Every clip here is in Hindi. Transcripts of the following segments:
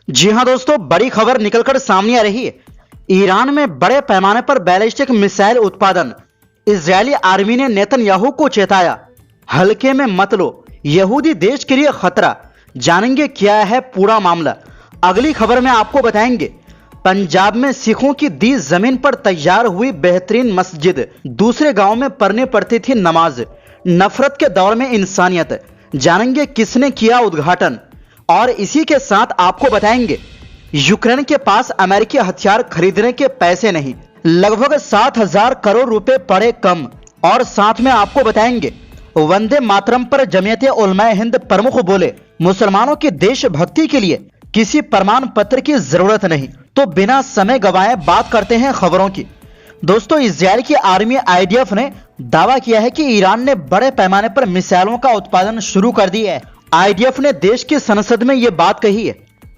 जी हां दोस्तों, बड़ी खबर निकलकर सामने आ रही है। ईरान में बड़े पैमाने पर बैलिस्टिक मिसाइल उत्पादन। इजरायली आर्मी ने नेतन्याहू को चेताया, हल्के में मत लो, यहूदी देश के लिए खतरा। जानेंगे क्या है पूरा मामला। अगली खबर में आपको बताएंगे, पंजाब में सिखों की दी जमीन पर तैयार हुई बेहतरीन मस्जिद, दूसरे गांव में पढ़नी पड़ती थी नमाज। नफरत के दौर में इंसानियत, जानेंगे किसने किया उद्घाटन। और इसी के साथ आपको बताएंगे, यूक्रेन के पास अमेरिकी हथियार खरीदने के पैसे नहीं, लगभग 7,000 करोड़ रुपए पड़े कम। और साथ में आपको बताएंगे, वंदे मातरम पर जमीयत उलमाए हिंद प्रमुख बोले, मुसलमानों की देशभक्ति के लिए किसी प्रमाण पत्र की जरूरत नहीं। तो बिना समय गवाए बात करते हैं खबरों की। दोस्तों, इजरायल की आर्मी आईडीएफ ने दावा किया है कि ईरान ने बड़े पैमाने पर मिसाइलों का उत्पादन शुरू कर दिया है। आईडीएफ ने देश की संसद में यह बात कही है।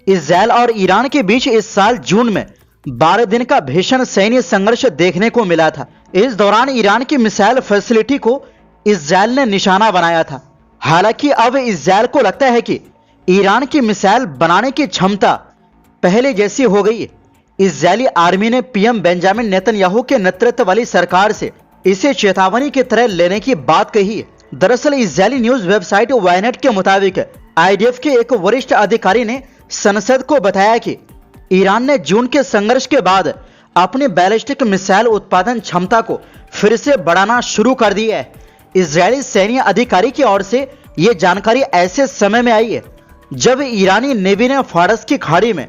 इजरायल और ईरान के बीच इस साल जून में 12 दिन का भीषण सैन्य संघर्ष देखने को मिला था। इस दौरान ईरान की मिसाइल फैसिलिटी को इजरायल ने निशाना बनाया था। हालांकि अब इजरायल को लगता है कि ईरान की मिसाइल बनाने की क्षमता पहले जैसी हो गई है। इजरायली आर्मी ने पीएम बेंजामिन नेतन्याहू के नेतृत्व वाली सरकार से इसे चेतावनी की तरह लेने की बात कही है। दरअसल इजरायली न्यूज वेबसाइट वायनेट के मुताबिक आईडीएफ के एक वरिष्ठ अधिकारी ने संसद को बताया कि ईरान ने जून के संघर्ष के बाद अपनी बैलिस्टिक मिसाइल उत्पादन क्षमता को फिर से बढ़ाना शुरू कर दिया है। इजरायली सैन्य अधिकारी की ओर से यह जानकारी ऐसे समय में आई है जब ईरानी नेवी ने फारस की खाड़ी में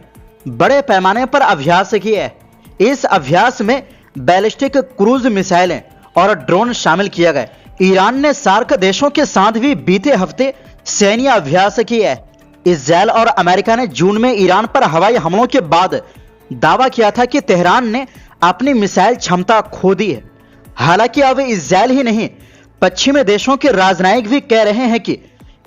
बड़े पैमाने पर अभ्यास किया है। इस अभ्यास में बैलिस्टिक क्रूज मिसाइलें और ड्रोन शामिल किया गया। ईरान ने सार्क देशों के साथ भी बीते हफ्ते सैन्य अभ्यास किया है। इजरायल और अमेरिका ने जून में ईरान पर हवाई हमलों के बाद दावा किया था कि तेहरान ने अपनी मिसाइल क्षमता खो दी है। हालांकि अब इजरायल ही नहीं, पश्चिमी देशों के राजनयिक भी कह रहे हैं कि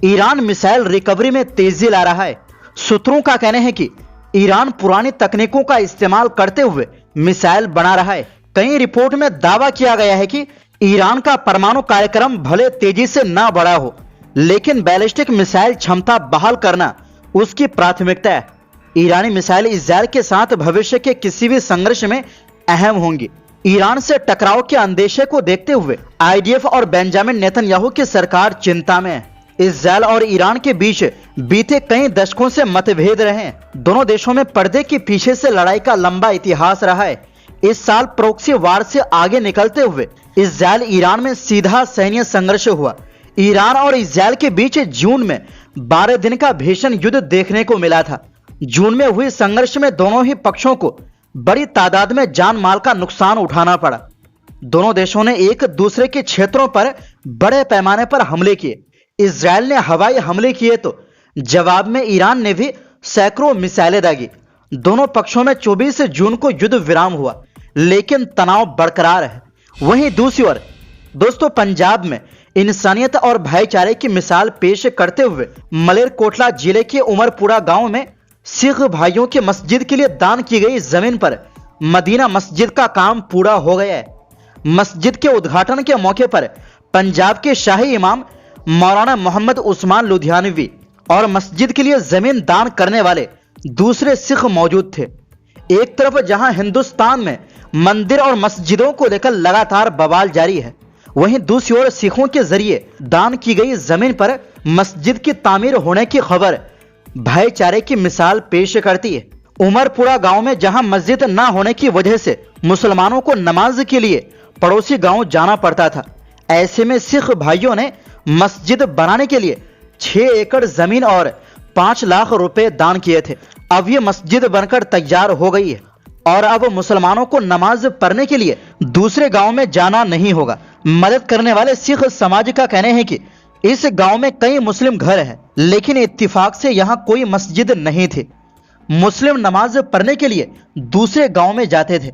ईरान मिसाइल रिकवरी में तेजी ला रहा है। सूत्रों का कहना है कि ईरान पुरानी तकनीकों का इस्तेमाल करते हुए मिसाइल बना रहा है। कई रिपोर्ट में दावा किया गया है कि ईरान का परमाणु कार्यक्रम भले तेजी से न बढ़ा हो, लेकिन बैलिस्टिक मिसाइल क्षमता बहाल करना उसकी प्राथमिकता है। ईरानी मिसाइल इजरायल के साथ भविष्य के किसी भी संघर्ष में अहम होंगी। ईरान से टकराव के अंदेशे को देखते हुए आईडीएफ और बेंजामिन नेतन्याहू की सरकार चिंता में है। इजरायल और ईरान के बीच बीते कई दशकों से मतभेद रहे हैं। दोनों देशों में पर्दे के पीछे से लड़ाई का लंबा इतिहास रहा है। इस साल प्रोक्सी वार से आगे निकलते हुए इजरायल ईरान में सीधा सैन्य संघर्ष हुआ। ईरान और इजरायल के बीच जून में 12 दिन का भीषण युद्ध देखने को मिला था। जून में हुए संघर्ष में दोनों ही पक्षों को बड़ी तादाद में जान माल का नुकसान उठाना पड़ा। दोनों देशों ने एक दूसरे के क्षेत्रों पर बड़े पैमाने पर हमले किए। इजरायल ने हवाई हमले किए तो जवाब में ईरान ने भी सैकड़ों मिसाइलें दागी। दोनों पक्षों में 24 जून को युद्ध विराम हुआ, लेकिन तनाव बरकरार है। वहीं दूसरी ओर दोस्तों, पंजाब में इंसानियत और भाईचारे की मिसाल पेश करते हुए मलेरकोटला जिले के उमरपुरा गांव में सिख भाइयों के मस्जिद के लिए दान की गई जमीन पर मदीना मस्जिद का काम पूरा हो गया है। मस्जिद के उद्घाटन के मौके पर पंजाब के शाही इमाम मौलाना मोहम्मद उस्मान लुधियानवी और मस्जिद के लिए जमीन दान करने वाले दूसरे सिख मौजूद थे। एक तरफ जहां हिंदुस्तान में मंदिर और मस्जिदों को लेकर लगातार बवाल जारी है, वहीं दूसरी ओर सिखों के जरिए दान की गई जमीन पर मस्जिद की तामीर होने की खबर भाईचारे की मिसाल पेश करती है। उमरपुरा गांव में जहां मस्जिद न होने की वजह से मुसलमानों को नमाज के लिए पड़ोसी गांव जाना पड़ता था, ऐसे में सिख भाइयों ने मस्जिद बनाने के लिए 6 एकड़ जमीन और 5 लाख रुपए दान किए थे। अब ये मस्जिद बनकर तैयार हो गई है और अब मुसलमानों को नमाज पढ़ने के लिए दूसरे गांव में जाना नहीं होगा। मदद करने वाले सिख समाज का कहना है कि इस गांव में कई मुस्लिम घर हैं, लेकिन इत्तिफाक से यहां कोई मस्जिद नहीं थी। मुस्लिम नमाज पढ़ने के लिए दूसरे गांव में जाते थे।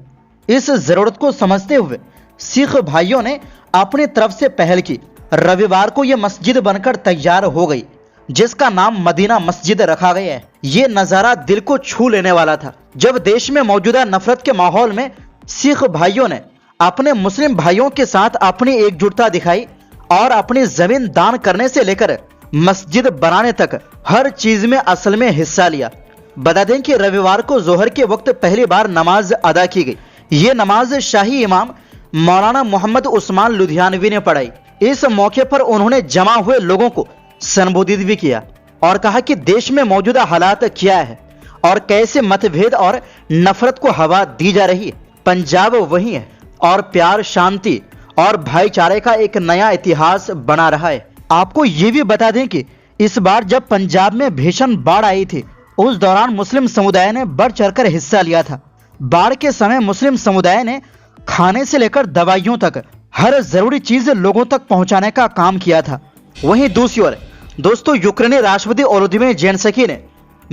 इस जरूरत को समझते हुए सिख भाइयों ने अपनी तरफ से पहल की। रविवार को यह मस्जिद बनकर तैयार हो गई, जिसका नाम मदीना मस्जिद रखा गया है। ये नजारा दिल को छू लेने वाला था, जब देश में मौजूदा नफरत के माहौल में सिख भाइयों ने अपने मुस्लिम भाइयों के साथ अपनी एकजुटता दिखाई और अपनी जमीन दान करने से लेकर मस्जिद बनाने तक हर चीज में असल में हिस्सा लिया। बता दें कि रविवार को जोहर के वक्त पहली बार नमाज अदा की गई। ये नमाज शाही इमाम मौलाना मोहम्मद उस्मान लुधियानवी ने पढ़ाई। इस मौके पर उन्होंने जमा हुए लोगों को संबोधित भी किया और कहा कि देश में मौजूदा हालात क्या है और कैसे मतभेद और नफरत को हवा दी जा रही है। पंजाब वही है और प्यार, शांति और भाईचारे का एक नया इतिहास बना रहा है। आपको ये भी बता दें कि इस बार जब पंजाब में भीषण बाढ़ आई थी, उस दौरान मुस्लिम समुदाय ने बढ़ चढ़कर हिस्सा लिया था। बाढ़ के समय मुस्लिम समुदाय ने खाने से लेकर दवाइयों तक हर जरूरी चीज लोगों तक पहुंचाने का काम किया था। वहीं दूसरी ओर दोस्तों, यूक्रेनी राष्ट्रपति वोलोदिमीर ज़ेलेंस्की ने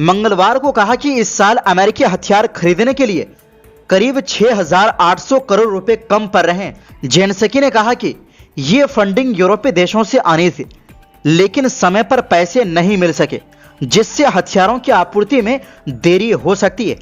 मंगलवार को कहा कि इस साल अमेरिकी हथियार खरीदने के लिए करीब 6,800 करोड़ रुपए कम पड़ रहे हैं। ज़ेलेंस्की ने कहा कि ये फंडिंग यूरोपीय देशों से आनी थी, लेकिन समय पर पैसे नहीं मिल सके, जिससे हथियारों की आपूर्ति में देरी हो सकती है।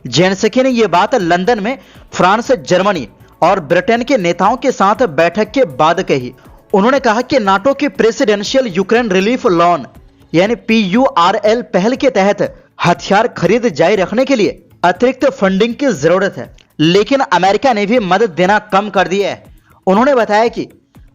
ज़ेलेंस्की ने यह बात लंदन में फ्रांस, जर्मनी और ब्रिटेन के नेताओं के साथ बैठक के बाद कही। उन्होंने कहा कि नाटो की प्रेसिडेंशियल यूक्रेन रिलीफ लोन यानी PURL पहल के तहत हथियार खरीद जारी रखने के लिए अतिरिक्त फंडिंग की जरूरत है, लेकिन अमेरिका ने भी मदद देना कम कर दिया है। उन्होंने बताया कि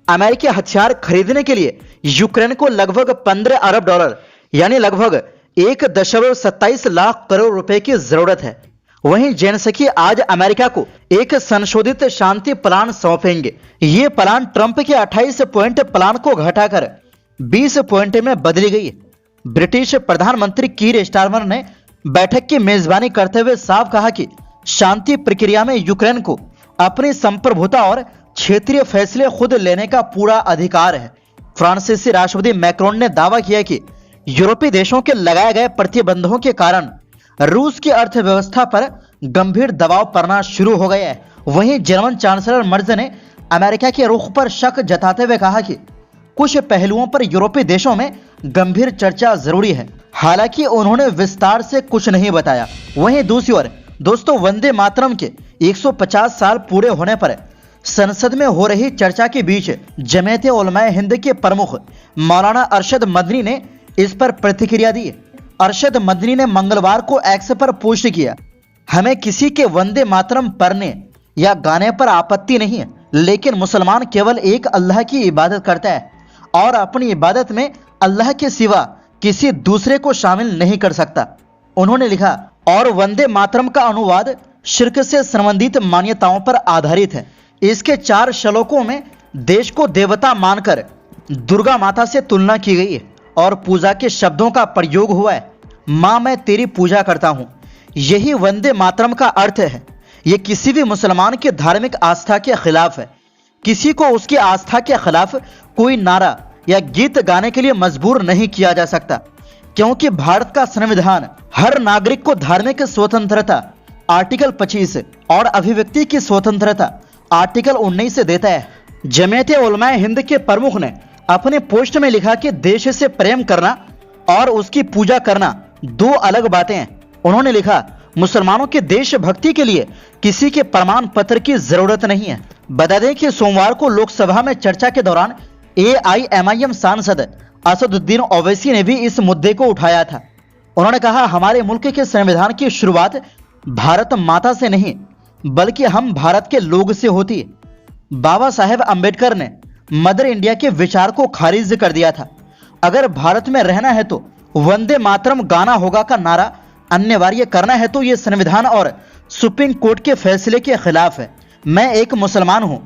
अमेरिकी हथियार खरीदने के लिए यूक्रेन को लगभग 15 अरब डॉलर यानी लगभग 1.27 लाख करोड़ रुपए की जरूरत है। वहीं ज़ेलेंस्की आज अमेरिका को एक संशोधित शांति प्लान सौंपेंगे। ये प्लान ट्रंप के 28 पॉइंट प्लान को घटाकर 20 पॉइंट में बदली गई है। ब्रिटिश प्रधानमंत्री कीर स्टारमर ने बैठक की मेजबानी करते हुए साफ कहा कि शांति प्रक्रिया में यूक्रेन को अपनी संप्रभुता और क्षेत्रीय फैसले खुद लेने का पूरा अधिकार है। फ्रांसीसी राष्ट्रपति मैक्रोन ने दावा किया कि यूरोपीय देशों के लगाए गए प्रतिबंधों के कारण रूस की अर्थव्यवस्था पर गंभीर दबाव पड़ना शुरू हो गया है। वहीं जर्मन चांसलर मर्ज ने अमेरिका के रुख पर शक जताते हुए कहा कि कुछ पहलुओं पर यूरोपीय देशों में गंभीर चर्चा जरूरी है। हालांकि उन्होंने विस्तार से कुछ नहीं बताया। वहीं दूसरी ओर दोस्तों, वंदे मातरम के 150 साल पूरे होने पर संसद में हो रही चर्चा के बीच जमीयत उलमाए हिंद के प्रमुख मौलाना अरशद मदनी ने इस पर प्रतिक्रिया दी। अरशद मदनी ने मंगलवार को एक्स पर पोस्ट किया, हमें किसी के वंदे मातरम पढ़ने या गाने पर आपत्ति नहीं है, लेकिन मुसलमान केवल एक अल्लाह की इबादत करता है और अपनी इबादत में अल्लाह के सिवा किसी दूसरे को शामिल नहीं कर सकता। उन्होंने लिखा, और वंदे मातरम का अनुवाद शिर्क से संबंधित मान्यताओं पर आधारित है। इसके 4 श्लोकों में देश को देवता मानकर दुर्गा माता से तुलना की गई है और पूजा के शब्दों का प्रयोग हुआ है। मां, मैं तेरी पूजा करता हूं, यही वंदे मातरम का अर्थ है। यह किसी भी मुसलमान के धार्मिक आस्था के खिलाफ है। किसी को उसकी आस्था के खिलाफ कोई नारा या गीत गाने के लिए मजबूर नहीं किया जा सकता, क्योंकि भारत का संविधान हर नागरिक को धार्मिक स्वतंत्रता आर्टिकल 25 और अभिव्यक्ति की स्वतंत्रता आर्टिकल 19 से देता है। जमीयत उलमाए हिंद के प्रमुख ने अपने पोस्ट में लिखा कि देश से प्रेम करना और उसकी पूजा करना 2 अलग बातें हैं। उन्होंने लिखा, मुसलमानों के देशभक्ति के लिए किसी के प्रमाण पत्र की जरूरत नहीं है। बता दें कि सोमवार को लोकसभा में चर्चा के दौरान AIMIM सांसद असदुद्दीन ओवैसी ने भी इस मुद्दे को उठाया था। उन्होंने कहा, हमारे मुल्क के संविधान की शुरुआत भारत माता से नहीं बल्कि हम भारत के लोग से होती है। बाबा साहेब अंबेडकर ने मदर इंडिया के विचार को खारिज कर दिया था। अगर भारत में रहना है तो वंदे मातरम गाना होगा का नारा अनिवार्य करना है तो यह संविधान और सुप्रीम कोर्ट के फैसले के खिलाफ है। मैं एक मुसलमान हूं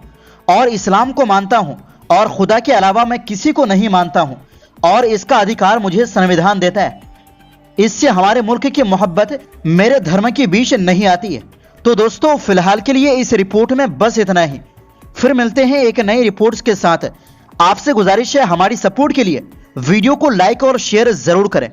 और इस्लाम को मानता हूं और खुदा के अलावा मैं किसी को नहीं मानता हूं और इसका अधिकार मुझे संविधान देता है। इससे हमारे मुल्क की मोहब्बत मेरे धर्म के बीच नहीं आती है। तो दोस्तों, फिलहाल के लिए इस रिपोर्ट में बस इतना ही। फिर मिलते हैं एक नई रिपोर्ट्स के साथ। आपसे गुजारिश है, हमारी सपोर्ट के लिए वीडियो को लाइक और शेयर जरूर करें।